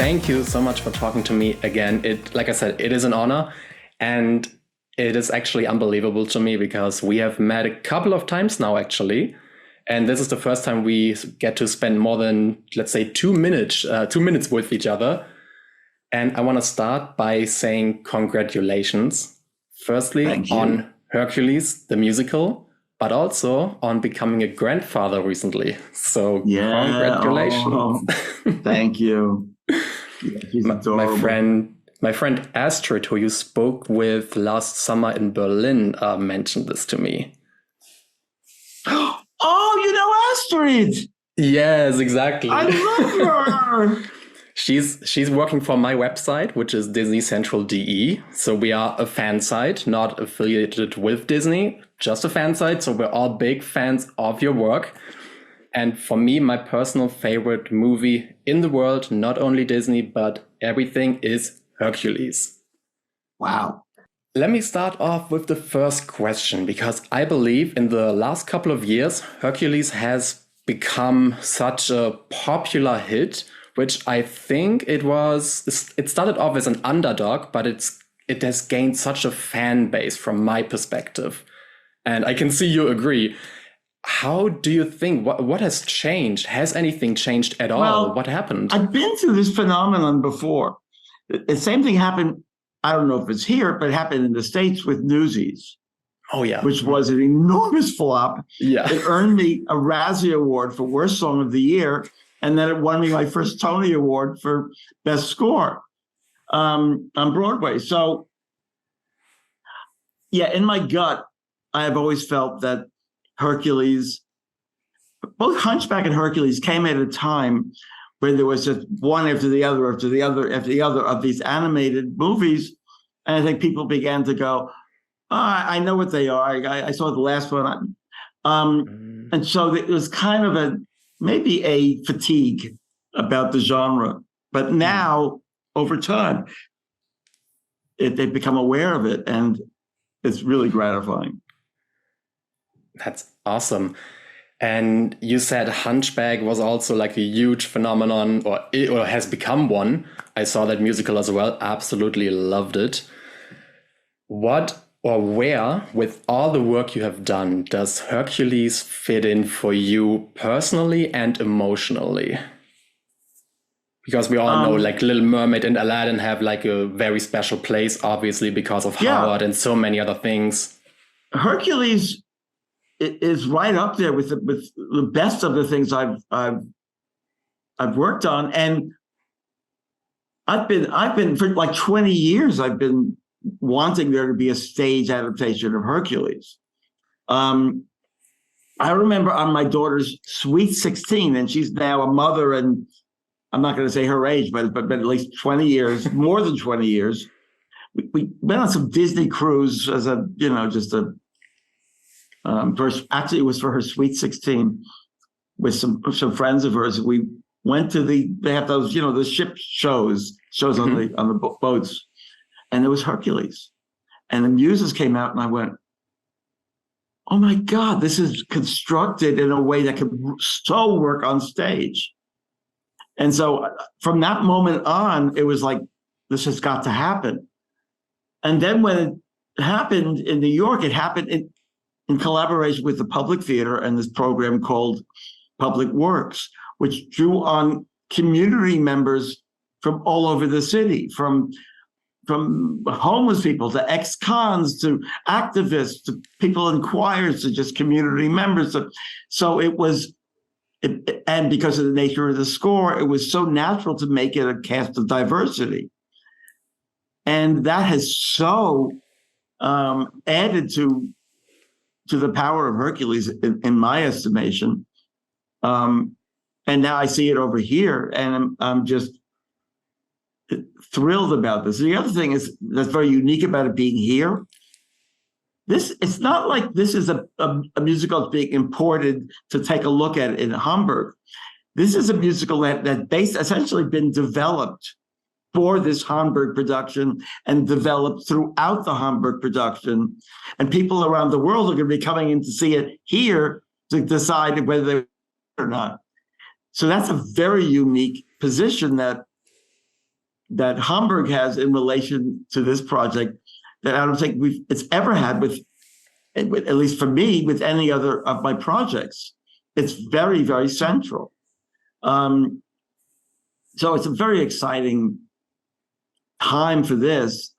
thank you so much for talking to me again. Like I said, it is an honor, and it is actually unbelievable to me because we have met a couple of times now, actually. And this is the first time we get to spend more than, let's say, 2 minutes with each other. And I want to start by saying congratulations. Firstly, on Hercules, the musical, but also on becoming a grandfather recently. So congratulations. Oh, thank you. My friend Astrid, who you spoke with last summer in Berlin, mentioned this to me. Oh, you know Astrid. Yes, exactly. I love her. She's working for my website, which is Disney Central DE. So we are a fan site, not affiliated with Disney, just a fan site. So we're all big fans of your work. And for me, my personal favorite movie in the world, not only Disney, but everything, is Hercules. Wow. Let me start off with the first question, because I believe in the last couple of years, Hercules has become such a popular hit, which I think it started off as an underdog, but it has gained such a fan base from my perspective. And I can see you agree. How do you think, what has changed? Has anything changed at all? Well, what happened? I've been through this phenomenon before. The same thing happened, I don't know if it's here, but it happened in the States with Newsies. Oh, yeah. Which was an enormous flop. Yeah. It earned me a Razzie Award for Worst Song of the Year. And then it won me my first Tony Award for Best Score on Broadway. So, yeah, in my gut, I have always felt that Hercules, both Hunchback and Hercules, came at a time where there was just one after the other, after the other, after the other of these animated movies. And I think people began to go, I know what they are. I saw the last one. And so it was kind of maybe a fatigue about the genre. But now, over time, they've become aware of it, and it's really gratifying. That's awesome. And you said Hunchback was also like a huge phenomenon, or has become one. I saw that musical as well. Absolutely loved it. What or where, with all the work you have done, does Hercules fit in for you personally and emotionally? Because we all know, like, Little Mermaid and Aladdin have like a very special place, obviously, because of Howard and so many other things. Hercules is right up there with the best of the things I've worked on, and I've been for like 20 years. I've been wanting there to be a stage adaptation of Hercules. I remember on my daughter's sweet 16, and she's now a mother, and I'm not going to say her age, but at least 20 years, more than 20 years. We went on some Disney cruise as actually it was for her sweet 16 with some friends of hers. We went to they have those, the ship shows on the boats. And there was Hercules. And the Muses came out, and I went, oh my God, this is constructed in a way that could so work on stage. And so from that moment on, it was like, this has got to happen. And then when it happened in New York, it happened in collaboration with the Public Theater and this program called Public Works, which drew on community members from all over the city, from homeless people to ex-cons to activists to people in choirs to just community members. So it was, and because of the nature of the score, it was so natural to make it a cast of diversity. And that has so added to the power of Hercules, in my estimation. And now I see it over here, and I'm just thrilled about this. The other thing that's very unique about it being here. It's not like this is a musical that's being imported to take a look at it in Hamburg. This is a musical that essentially been developed for this Hamburg production and developed throughout the Hamburg production. And people around the world are going to be coming in to see it here to decide whether they or not. So that's a very unique position that that Hamburg has in relation to this project that I don't think it's ever had with, at least for me, with any other of my projects. It's very, very central. So it's a very exciting time for this.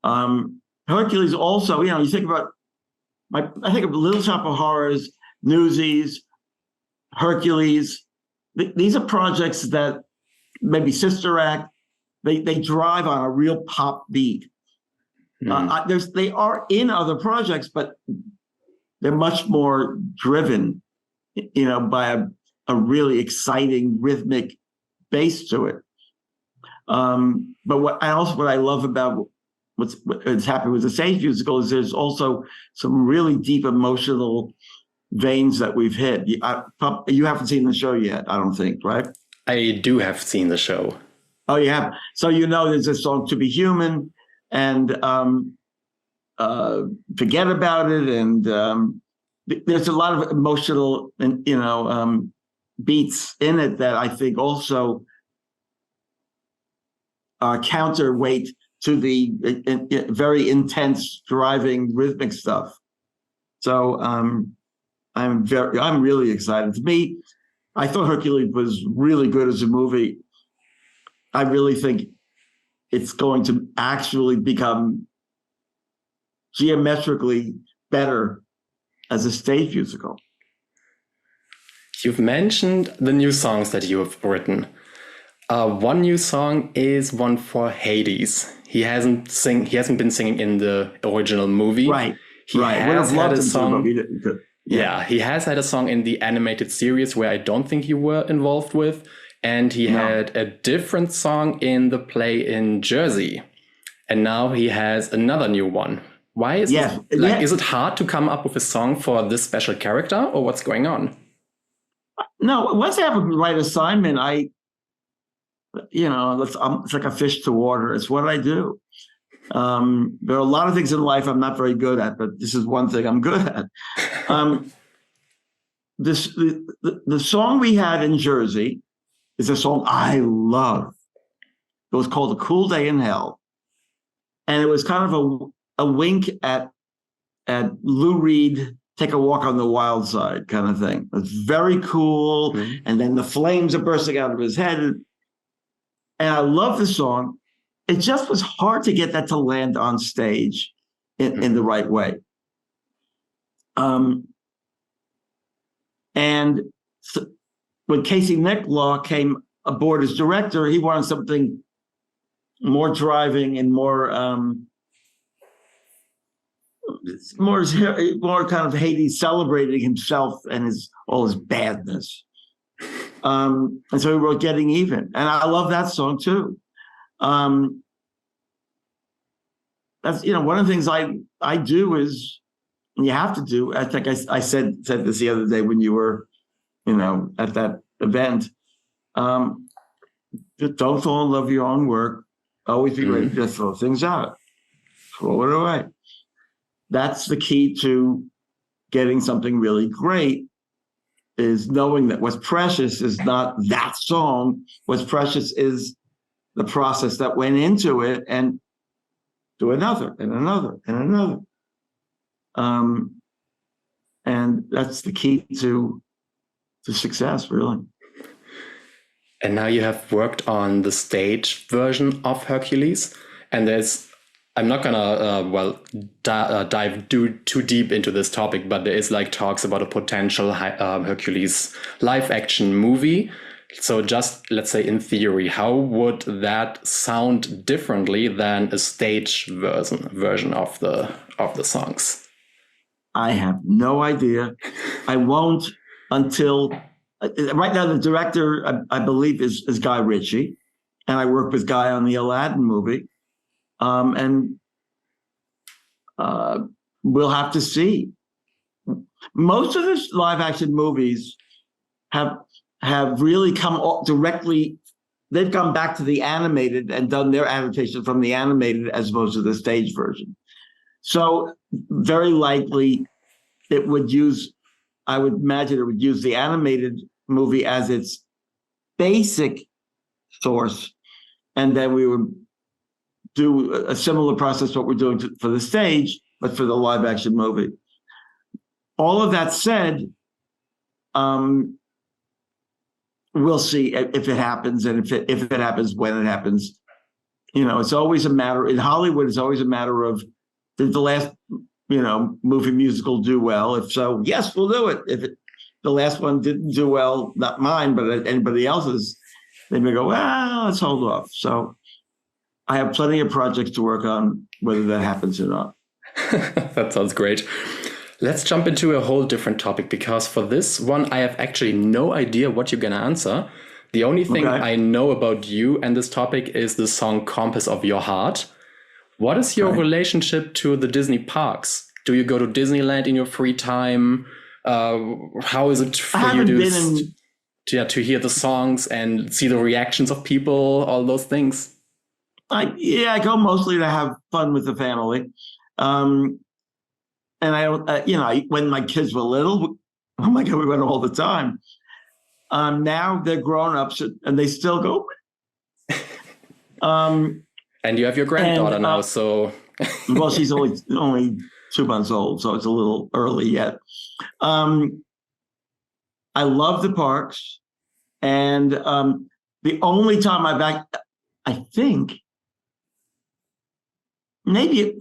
Hercules also, you think about I think of Little Shop of Horrors, Newsies, Hercules. These are projects that maybe Sister Act, they drive on a real pop beat. They are in other projects, but they're much more driven, by a really exciting rhythmic base to it. But what I love about what's happening with the stage musical is there's also some really deep emotional veins that we've hit. You haven't seen the show yet, I don't think, right? I do have seen the show. Oh, you have. So there's a song "To Be Human" and "Forget About It," and there's a lot of emotional and beats in it that I think also counterweight to the very intense, driving rhythmic stuff. So I'm really excited. To me, I thought Hercules was really good as a movie. I really think it's going to actually become geometrically better as a stage musical. You've mentioned the new songs that you have written. One new song is one for Hades. He hasn't been singing in the original movie. Right. He has had a song. He has had a song in the animated series where I don't think you were involved with. And he had a different song in the play in Jersey. And now he has another new one. Why is it? Is it hard to come up with a song for this special character, or what's going on? No, once I have a right assignment, it's like a fish to water. It's what I do. There are a lot of things in life I'm not very good at, but this is one thing I'm good at. The song we had in Jersey is a song I love. It was called "A Cool Day in Hell," and it was kind of a wink at Lou Reed, "Take a Walk on the Wild Side" kind of thing. It's very cool, and then the flames are bursting out of his head. And I love the song. It just was hard to get that to land on stage in the right way. And so when Casey Nicklaw came aboard as director, he wanted something more driving and more kind of Hades celebrating himself and all his badness. And so he wrote "Getting Even," and I love that song too. That's one of the things I do is, and you have to do. I think I said this the other day when you were, at that event. Just don't fall in love with your own work. Always be ready to throw things out, throw it away. That's the key to getting something really great. Is knowing that what's precious is not that song. What's precious is the process that went into it, and do another and another and another. And that's the key to success, really. And now you have worked on the stage version of Hercules, and I'm not gonna dive too deep into this topic, but there is talks about a potential Hercules live action movie. So just let's say in theory, how would that sound differently than a stage version of the songs? I have no idea. I won't until right now. The director, I believe, is Guy Ritchie, and I work with Guy on the Aladdin movie. And we'll have to see. Most of the live action movies have really come directly. They've gone back to the animated and done their adaptation from the animated as opposed to the stage version. So very likely I would imagine it would use the animated movie as its basic source, and then we would do a similar process what we're doing for the stage, but for the live action movie. All of that said, we'll see if it happens, and if it happens, when it happens. It's always a matter in Hollywood. It's always a matter of, did the last movie musical do well? If so, yes, we'll do it. If the last one didn't do well, not mine, but anybody else's, they may go, well, let's hold off. So I have plenty of projects to work on, whether that happens or not. That sounds great. Let's jump into a whole different topic, because for this one, I have actually no idea what you're going to answer. The only thing I know about you and this topic is the song Compass of Your Heart. What is your relationship to the Disney parks? Do you go to Disneyland in your free time? How is it for you to hear the songs and see the reactions of people, all those things? I go mostly to have fun with the family. And when my kids were little, oh my God, we went all the time. Now they're grown-ups and they still go. And you have your granddaughter now, so. Well, she's only 2 months old, so it's a little early yet. I love the parks, and the only time I think, maybe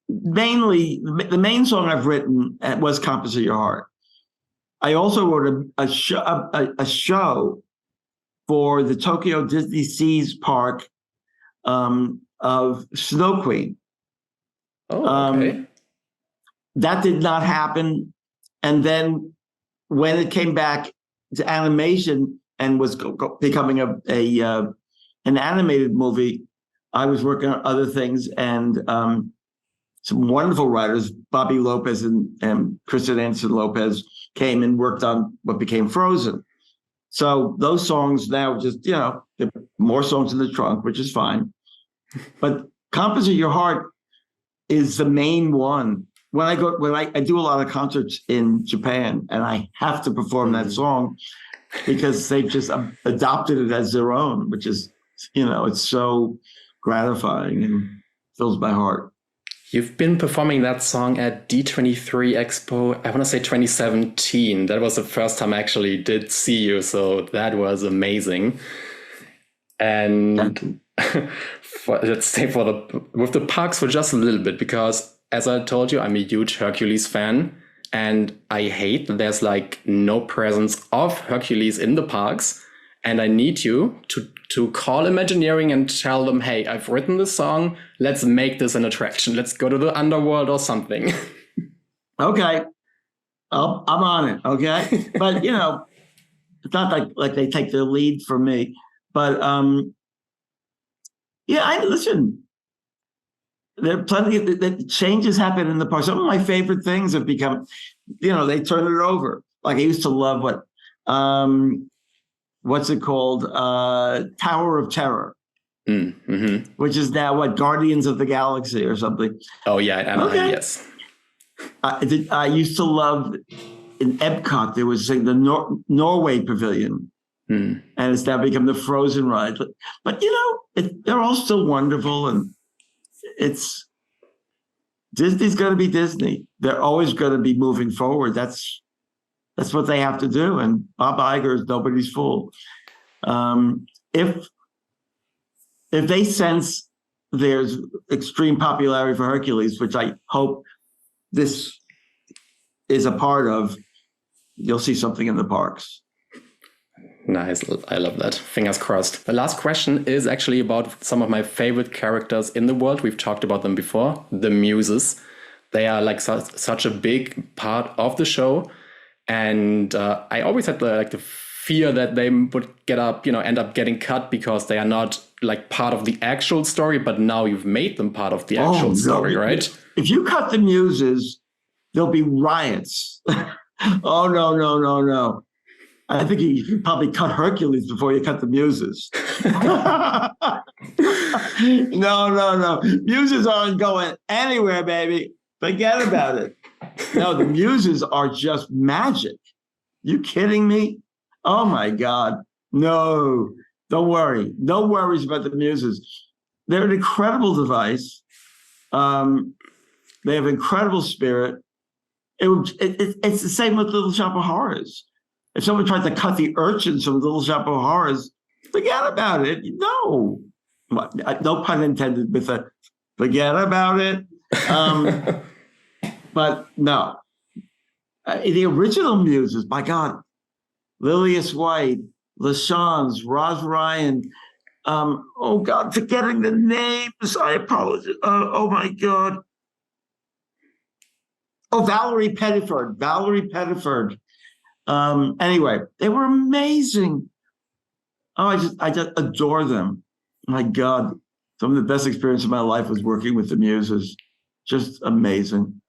mainly the main song I've written was "Compass of Your Heart." I also wrote a show for the Tokyo DisneySea's park of Snow Queen. Oh, okay. That did not happen. And then when it came back to animation and was becoming an animated movie, I was working on other things, and some wonderful writers, Bobby Lopez and Kristen Anderson Lopez, came and worked on what became Frozen. So those songs now just, there are more songs in the trunk, which is fine. But Compass of Your Heart is the main one. When I do a lot of concerts in Japan, and I have to perform that song because they've just adopted it as their own, which is, it's so gratifying and fills my heart. You've been performing that song at D23 Expo, I want to say 2017. That was the first time I actually did see you, so that was amazing. And let's stay with the parks for just a little bit, because as I told you, I'm a huge Hercules fan, and I hate that there's no presence of Hercules in the parks. And I need you to call Imagineering and tell them, hey, I've written this song. Let's make this an attraction. Let's go to the underworld or something. Okay. I'm on it. Okay. But, it's not like they take the lead from me. But, listen, there are plenty of changes happen in the park. Some of my favorite things have become, they turn it over. Like I used to love what's it called? Tower of Terror, which is now Guardians of the Galaxy or something. Oh yeah, okay. Yes. I used to love in Epcot. There was the Norway Pavilion, and it's now become the Frozen ride. But they're all still wonderful, and Disney's going to be Disney. They're always going to be moving forward. That's what they have to do. And Bob Iger is nobody's fool. If they sense there's extreme popularity for Hercules, which I hope this is a part of, you'll see something in the parks. Nice. I love that. Fingers crossed. The last question is actually about some of my favorite characters in the world. We've talked about them before, the Muses. They are such a big part of the show. And I always had the fear that they would end up getting cut because they are not part of the actual story. But now you've made them part of the actual story, right? If you cut the Muses, there'll be riots. Oh, no. I think you could probably cut Hercules before you cut the Muses. No. Muses aren't going anywhere, baby. Forget about it. No, the Muses are just magic. You kidding me? Oh my God. No, Don't worry. No worries about the Muses. They're an incredible device. They have incredible spirit. It's the same with Little Shop of Horrors. If someone tried to cut the urchins from Little Shop of Horrors, forget about it. No. No pun intended with a forget about it. But no. The original Muses, my God, Lilius White, LaShawns, Roz Ryan, oh God, forgetting the names. I apologize. Oh my God. Oh, Valerie Pettiford. Anyway, they were amazing. Oh, I just adore them. My God, some of the best experience of my life was working with the Muses. Just amazing.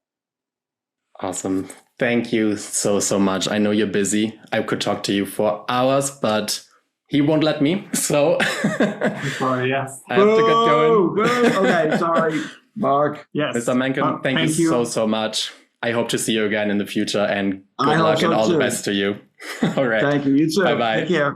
Awesome. Thank you so much. I know you're busy. I could talk to you for hours, but he won't let me. So Sorry, yes. I have to get going. Okay, sorry, Mark. Yes. Mr. Menken, thank you so much. I hope to see you again in the future, and good luck and all the best to you. All right. Thank you. You too. Bye-bye. Take care.